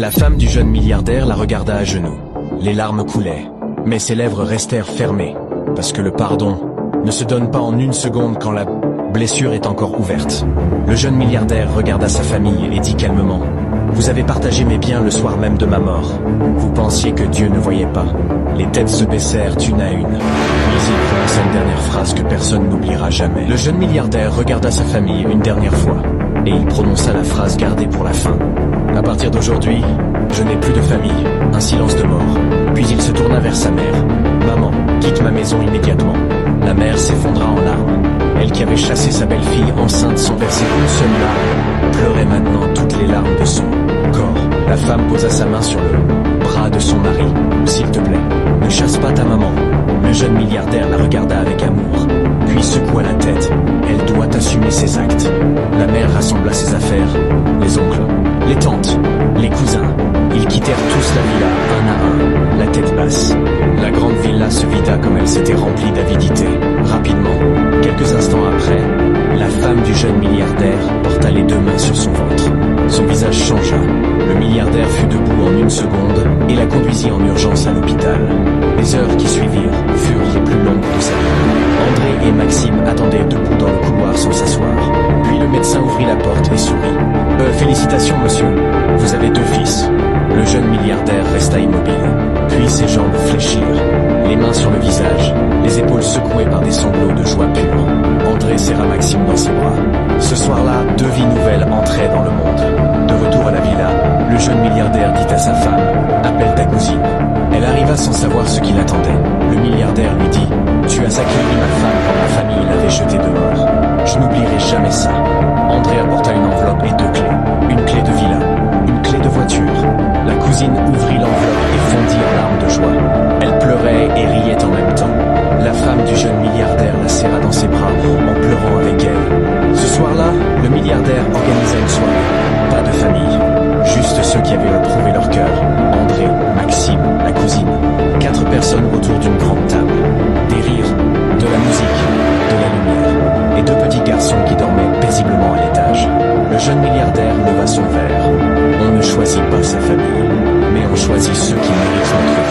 La femme du jeune milliardaire la regarda à genoux. Les larmes coulaient, mais ses lèvres restèrent fermées, parce que le pardon ne se donne pas en une seconde quand la blessure est encore ouverte. Le jeune milliardaire regarda sa famille et dit calmement: « Vous avez partagé mes biens le soir même de ma mort. Vous pensiez que Dieu ne voyait pas. » Les têtes se baissèrent une à une. Puis il prononça une dernière phrase que personne n'oubliera jamais. Le jeune milliardaire regarda sa famille une dernière fois, et il prononça la phrase gardée pour la fin. « À partir d'aujourd'hui, je n'ai plus de famille. » Un silence de mort. Puis il se tourna vers sa mère. « Maman, quitte ma maison immédiatement. » La mère s'effondra en larmes. Elle qui avait chassé sa belle-fille enceinte sans verser une seule larme, pleurait maintenant toutes les larmes de son corps. La femme posa sa main sur le bras de son mari. « S'il te plaît, ne chasse pas ta maman. » Le jeune milliardaire la regarda avec amour, puis secoua la tête. « Elle doit assumer ses actes. » La mère rassembla ses affaires, les oncles, les tantes, les cousins. Ils quittèrent tous la villa, un à un, la tête basse. La grande villa se vida comme elle s'était remplie d'avidité. Rapidement, quelques instants après, la femme du jeune milliardaire porta les deux mains sur son ventre. Son visage changea. Le milliardaire fut debout en une seconde et la conduisit en urgence à l'hôpital. Les heures qui suivirent furent les plus longues de sa vie. André et Maxime attendaient debout dans le couloir sans s'asseoir. Puis le médecin ouvrit la porte et sourit. « Félicitations, monsieur. Vous avez 2 fils. » Le jeune milliardaire resta immobile. Puis ses jambes fléchirent, les mains sur le visage, les épaules secouées par des sanglots de joie pure. André serra Maxime dans ses bras. Ce soir-là, 2 vies nouvelles entraient dans le monde. De retour à la villa, le jeune milliardaire dit à sa femme: « Appelle ta cousine. » Elle arriva sans savoir ce qui l'attendait. Le milliardaire lui dit: « Tu as accueilli ma femme quand ma famille l'avait jetée dehors. Je n'oublierai jamais ça. » André apporta une enveloppe et 2 clés. Une clé de villa, une clé de voiture. La cousine ouvrit l'enveloppe et fondit en larmes de joie. Elle pleurait et riait en même temps. La femme du jeune milliardaire la serra dans ses bras en pleurant avec elle. Ce soir-là, le milliardaire organisa une soirée. Pas de famille, juste ceux qui avaient éprouvé leur cœur. André, Maxime, la cousine. 4 personnes autour d'une grande table. Des rires, de la musique, de la lumière. Et 2 petits garçons qui dormaient paisiblement à l'étage. Le jeune milliardaire leva son verre. On ne choisit pas sa famille, mais on choisit ceux qui méritent notre vie.